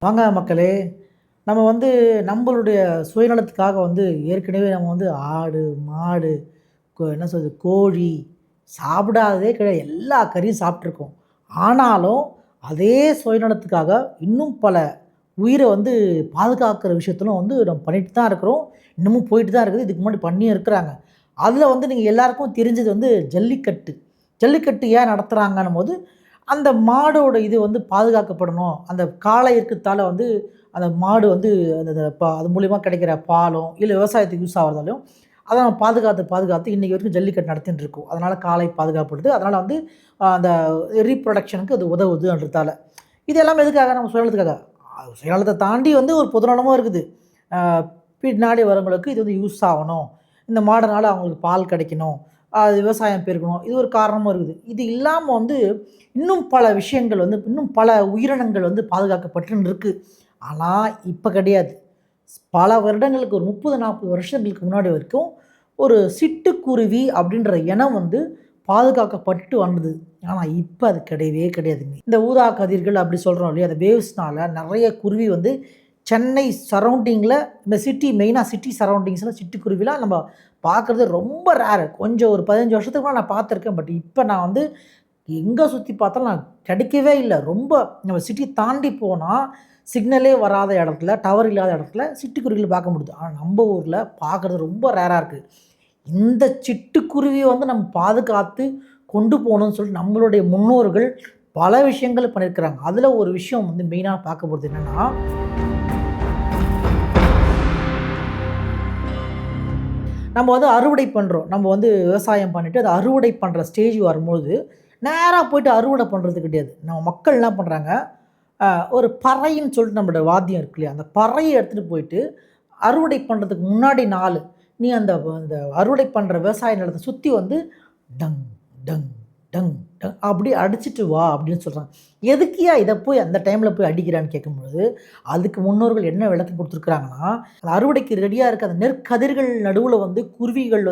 வாங்க மக்களே! நம்ம நம்மளுடைய சுயநலத்துக்காக ஏற்கனவே நம்ம ஆடு, மாடு, என்ன சொல்றது கோழி சாப்பிடாததே கிடையாது. எல்லா கறியும் சாப்பிட்டுருக்கோம். ஆனாலும் அதே சுயநலத்துக்காக இன்னும் பல உயிர பாதுகாக்கிற விஷயத்திலும் நம்ம பண்ணிட்டு தான் இருக்கிறோம். இன்னமும் போயிட்டு தான் இருக்குது. இதுக்கு முன்னாடி பண்ணியும் இருக்கிறாங்க. அதில நீங்க எல்லாருக்கும் தெரிஞ்சது ஜல்லிக்கட்டு. ஜல்லிக்கட்டு ஏன் நடத்துறாங்கன்னும்போது அந்த மாடோட இது பாதுகாக்கப்படணும். அந்த காளை இருக்கிறதால அந்த மாடு அந்த அது மூலியமா கிடைக்கிற பாலும், இல்ல விவசாயத்துக்கு யூஸ் ஆகுறதாலயும், அத நம்ம பாதுகாத்து இன்னைக்கு வரைக்கும் ஜல்லிக்கட்டு நடத்திட்டு இருக்கோம். அதனால காளை பாதுகாப்படுது. அதனால அந்த ரீப்ரொடக்ஷனுக்கு அது உதவுதுன்றதால. இது எல்லாமே எதுக்காக? நம்ம சுயநலத்துக்காக. சுயநலத்த தாண்டி ஒரு பொதுநலமும் இருக்குது. அ பின்னாடி வரவங்களுக்கு இது யூஸ் ஆவணும். இந்த மாடுனால அவங்களுக்கு பால் கிடைக்கணும். அது விவசாயம் பெருகணும். இது ஒரு காரணமும் இருக்குது. இது இல்லாம இன்னும் பல விஷயங்கள் இன்னும் பல உயிரினங்கள் பாதுகாக்கப்பட்டுன்னு இருக்கு. ஆனா, இப்ப கிடையாது. பல வருடங்களுக்கு ஒரு 30, 40 வருஷங்களுக்கு முன்னாடி வரைக்கும் ஒரு சிட்டுக்குருவி அப்படின்ற இனம் பாதுகாக்கப்பட்டு வந்தது. ஆனா, இப்ப அது கிடையவே கிடையாதுங்க. இந்த ஊதா கதிர்கள் அப்படி சொல்றோம் இல்லையா? அந்த வேவ்ஸ்னால நெறைய குருவி சென்னை சரவுண்டிங்கில இந்த மெயினா சிட்டி சரவுண்டிங்ஸ்ல சிட்டுக்குருவிலாம் நம்ம பார்க்குறது ரொம்ப ரேர். கொஞ்சம் ஒரு 15 வருஷத்துக்கு முன்னாடி நான் பார்த்துருக்கேன். பட் இப்ப நான் எங்க சுத்தி பார்த்தாலும் நான் கிடைக்கவே இல்ல. ரொம்ப நம்ம சிட்டி தாண்டி போனா, சிக்னலே வராத இடத்துல, டவர் இல்லாத இடத்துல சிட்டுக்குருவிகள பார்க்க முடியுது. ஆனா நம்ப ஊர்ல பார்க்குறது ரொம்ப ரேரா இருக்கு. இந்த சிட்டுக்குருவிய நம்ம பாதுகாத்து கொண்டு போணும்னு சொல்லிட்டு நம்மளுடைய முன்னோர்கள் பல விஷயங்கள் பண்ணியிருக்கிறாங்க. அதுல ஒரு விஷயம் மெயினா பார்க்க போறது என்னன்னா, நம்ம அறுவடை பண்றோம். நம்ம விவசாயம் பண்ணிட்டு அத அறுவடை பண்ற ஸ்டேஜ் வரும்போது, நேரா போயிட்டு அறுவடை பண்றது கிடையாது. நம்ம மக்கள் என்ன பண்றாங்க, அ ஒரு பறைன்னு சொல்லிட்டு நம்மளோட வாத்தியம் இருக்கு இல்லையா? அந்த பறைய எடுத்துட்டு போயிட்டு, அறுவடை பண்றதுக்கு முன்னாடி நாளு, நீ அந்த அந்த அறுவடை பண்ற விவசாய நிலத்த சுத்தி டங், டங், டங், டங் அப்படி அடிச்சுட்டு வா அப்படின்னு சொல்றாங்க. எதுக்குய்யா இத போய் அந்த டைம்ல போய் அடிக்கிறான்னு கேட்கும்பொழுது, அதுக்கு முன்னோர்கள் என்ன விளக்கம் குடுத்துருக்காங்கன்னா, அந்த அறுவடைக்கு ரெடியா இருக்க அந்த நெற்கதிர்கள் நடுவுல குருவிகள்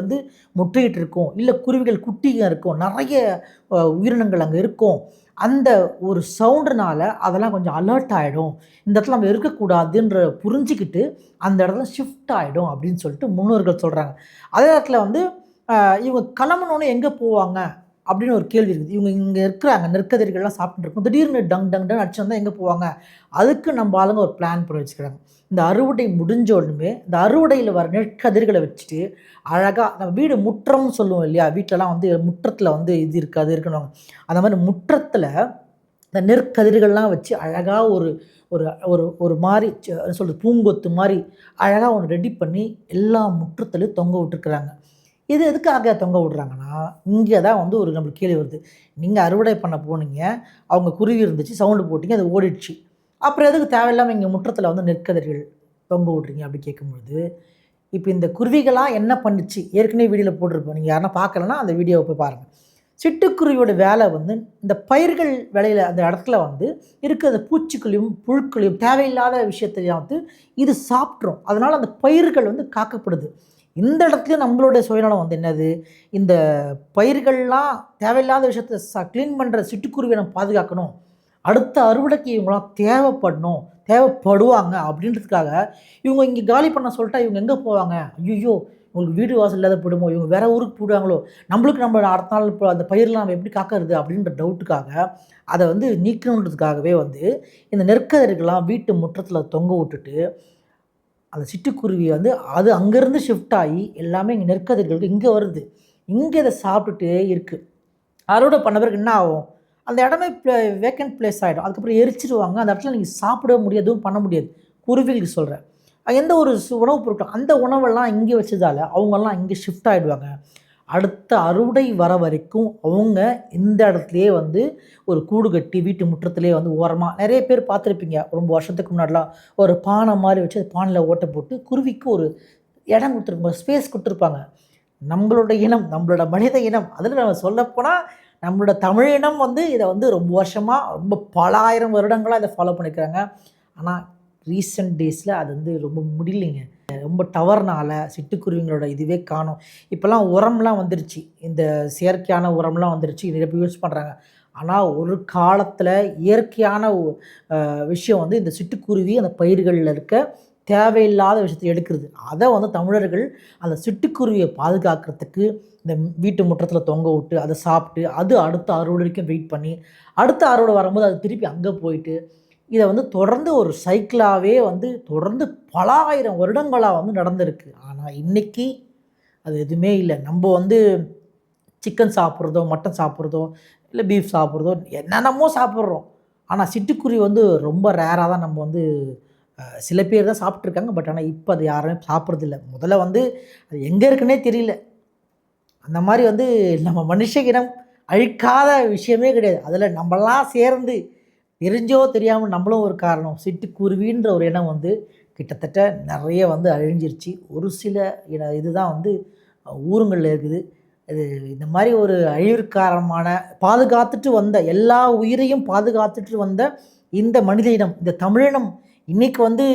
முட்டையிட்டு இருக்கும். இல்ல குருவிகள் குட்டிங்க இருக்கும். நெறைய உயிரினங்கள் அங்க இருக்கும். அந்த ஒரு சவுண்டுனால அதெல்லாம் கொஞ்சம் அலர்ட் ஆயிடும். இந்த இடத்துல நம்ம இருக்கக்கூடாதுன்ற புரிஞ்சுக்கிட்டு, அந்த இடத்துல ஷிஃப்ட் ஆயிடும் அப்படின்னு சொல்லிட்டு முன்னோர்கள் சொல்றாங்க. அதே நேரத்துல அ இவங்க கிளம்புனோனே எங்க போவாங்க? அப்படின்னு ஒரு கேள்வி இருக்குது. இவங்க இங்க இருக்கிறாங்க. நெற்கதிர்கள்லாம் சாப்பிட்டுட்டு இருக்கும். திடீர்னு டங் டங் டங்ன்னு அடிச்சு வந்தா எங்க போவாங்க? அதுக்கு நம்ம ஆளுங்க ஒரு பிளான் பண்ணி வச்சுக்கிறாங்க. இந்த அறுவடை முடிஞ்ச உடனுமே, இந்த அறுவடையில வர நெற்கதிர்கள வச்சுட்டு, அழகா நம்ம வீடு முற்றம்னு சொல்லுவோம் இல்லையா? வீட்லலாம் முற்றத்தில இது இருக்கு, அது இருக்குன்னுவாங்க. அந்த மாரி முற்றத்தில இந்த நெற்கதிர்கள்லாம் வச்சு அழகா ஒரு ஒரு ஒரு ஒரு மாரி என்ன சொல்றது? பூங்கொத்து மாரி அழகா ஒண்ணு ரெடி பண்ணி எல்லா முற்றத்திலயும் தொங்க விட்டுருக்காங்க. இது எதுக்காக தொங்க விடுறாங்கன்னா, இங்க தான் ஒரு நம்மளுக்கு கேள்வி வருது. நீங்க அறுவடை பண்ண போனீங்க. அவங்க குருவி இருந்துச்சு. சவுண்ட் போட்டீங்க. அது ஓடிடுச்சு. அப்புறம் எதுக்கு தேவையில்லாம இங்க முற்றத்தில நெற்கதிர்கள் தொங்க விடுறீங்க? அப்படி கேட்கும்பொழுது, இப்ப இந்த குருவிகளா என்ன பண்ணுச்சு? ஏற்கனவே வீடியோல போட்டிருப்போம். நீங்க யாருனா பார்க்கலன்னா, அந்த வீடியோவ போய் பாருங்க. சிட்டுக்குருவியோட வேலை இந்த பயிர்கள் விளையிற அந்த இடத்துல இருக்கிற பூச்சிகளையும், புழுக்களையும், தேவையில்லாத விஷயத்தையும் இது சாப்பிட்ரும். அதனால அந்த பயிர்கள் காக்கப்படுது. இந்த இடத்துல நம்மளுடைய சுயநலம் என்னது? இந்த பயிர்கள்லாம் தேவையில்லாத விஷயத்த கிளீன் பண்ற சிட்டுக்குருவிய நம்ம பாதுகாக்கணும். அடுத்த அறுவடைக்கு இவங்கலாம் தேவைப்படணும், தேவைப்படுவாங்க அப்படின்றதுக்காக, இவங்க இங்க காலி பண்ண சொல்ட்டா இவங்க எங்க போவாங்க? ஐய்யய்யோ! இவங்களுக்கு வீடு வாசல் இல்லாத போயிடுமோ! இவங்க வேற ஊருக்கு போயிடுவாங்களோ! நம்ம அடுத்த நாள் அந்த பயிர்லாம் நம்ம எப்படி காக்கறது? அப்படின்ற டவுட்டுக்காக, அத நீக்கணுன்றதுக்காகவே இந்த நெற்கதிர்கள்லாம் வீட்டு முற்றத்தில தொங்க விட்டுட்டு, அந்த சிட்டுக்குருவி அது அங்கருந்து ஷிஃப்ட் ஆயி எல்லாமே இங்க நெற்கதிர்களுக்கு இங்க வருது. இங்க இத சாப்பிட்டுட்டே இருக்கு. அறுவடை பண்ண பிறகு என்ன ஆகும்? அந்த இடமே வேக்கன்ட் பிளேஸ் ஆயிடும். அதுக்கப்புறம் எரிச்சுருவாங்க. அந்த இடத்துல நீங்க சாப்பிடவே முடியாது. எதுவும் பண்ண முடியாது. குருவிகளுக்கு சொல்றேன். எந்த ஒரு உணவு பொருட்கள் அந்த உணவெல்லாம் இங்க வச்சதால, அவங்கலாம் இங்க ஷிஃப்ட் ஆயிடுவாங்க. அடுத்த அறுவடை வர வரைக்கும் அவங்க இந்த இடத்துலயே ஒரு கூடு கட்டி வீட்டு முற்றத்திலேயே ஓரமா நெறைய பேர் பார்த்துருப்பீங்க. ரொம்ப வருஷத்துக்கு முன்னாடிலாம் ஒரு பானை மாரி வச்சு, அந்த பானையில ஓட்ட போட்டு குருவிக்கு ஒரு இடம் குடுத்துருப்பாங்க. ஸ்பேஸ் குடுத்துருப்பாங்க. நம்மளோட இனம், நம்மளோட மனித இனம். அதில நம்ம சொல்லப்போனா, நம்மளோட தமிழ் இனம் இத ரொம்ப வருஷமா, ரொம்ப பல 1000 வருடங்களா இத ஃபாலோ பண்ணியிருக்காங்க. ஆனா, ரீசென்ட் டேஸ்ல அது ரொம்ப முடியலைங்க. ரொம்ப டவர்னால சிட்டுக்குருவிங்களோட இதுவே காணோம். இப்பலாம் உரம்லாம் வந்துருச்சு. இந்த செயற்கையான உரம்லாம் வந்துருச்சு. நிறைய பேர் யூஸ் பண்றாங்க. ஆனால் ஒரு காலத்தில் இயற்கையான விஷயம் வந்து இந்த சிட்டுக்குருவி அந்த பயிர்களில் இருக்க தேவையில்லாத விஷயத்தை எடுக்கிறது. அதை வந்து தமிழர்கள் அந்த சிட்டுக்குருவியை பாதுகாக்கிறதுக்கு இந்த வீட்டு முற்றத்தில் தொங்க விட்டு அதை சாப்பிட்டு அது அடுத்த அறுவடைக்கும் வெயிட் பண்ணி அடுத்த அறுவடை வரும்போது அது திருப்பி அங்கே போயிட்டு இதை வந்து தொடர்ந்து ஒரு சைக்கிளாகவே வந்து தொடர்ந்து பல ஆயிரம் வருடங்களாக வந்து நடந்திருக்கு. ஆனால் இன்றைக்கி அது எதுவுமே இல்லை. நம்ம வந்து சிக்கன் சாப்பிட்றதோ மட்டன் சாப்பிட்றதோ இல்லை பீஃப் சாப்பிட்றதோ என்னென்னமோ சாப்பிட்றோம். ஆனால் சிட்டுக்குருவி வந்து ரொம்ப ரேராக தான் நம்ம வந்து சில பேர் தான் சாப்பிட்ருக்காங்க. பட் ஆனால் இப்போ அது யாருமே சாப்பிட்றதில்ல. முதல்ல வந்து அது எங்கே இருக்குன்னே தெரியல. அந்த மாதிரி வந்து நம்ம மனுஷ இனம் அழிக்காத விஷயமே கிடையாது. அதில் நம்மளாம் சேர்ந்து தெரிஞ்சோ தெரியாமல் நம்மளும் ஒரு காரணம். சிட்டுக்குருவின்ற ஒரு இனம் வந்து கிட்டத்தட்ட நிறைய வந்து அழிஞ்சிருச்சு. ஒரு சில இதுதான் வந்து ஊருங்களில் இருக்குது. இது இந்த மாதிரி ஒரு அழிவிற்காரமான பாதுகாத்துட்டு வந்த எல்லா உயிரையும் பாதுகாத்துட்டு வந்த இந்த மனித இனம், இந்த தமிழினம் இன்றைக்கி வந்து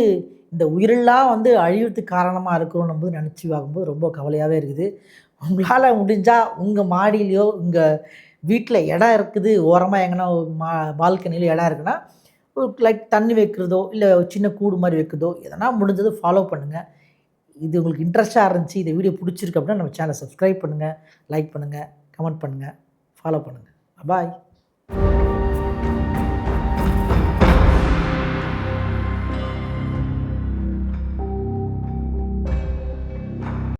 இந்த உயிரெல்லாம் வந்து அழிவுறதுக்கு காரணமாக இருக்கிறோம் போது நினச்சி பார்க்கும்போது ரொம்ப கவலையாகவே இருக்குது. உங்களால் முடிஞ்சால் உங்கள் மாடியிலையோ உங்கள் வீட்டில் இடம் இருக்குது, ஓரமாக எங்கன்னா பால்கனியில் இடம் இருக்குன்னா ஒரு லைக் தண்ணி வைக்கிறதோ இல்லை சின்ன கூடு மாதிரி வைக்கிறதோ எதனா முடிஞ்சது ஃபாலோ பண்ணுங்கள். இது உங்களுக்கு இன்ட்ரெஸ்ட்டாக இருந்துச்சு, இந்த வீடியோ பிடிச்சிருக்கு அப்படின்னா நம்ம சேனலை சப்ஸ்கிரைப் பண்ணுங்கள், லைக் பண்ணுங்கள், கமெண்ட் பண்ணுங்கள், ஃபாலோ பண்ணுங்கள். பாய்.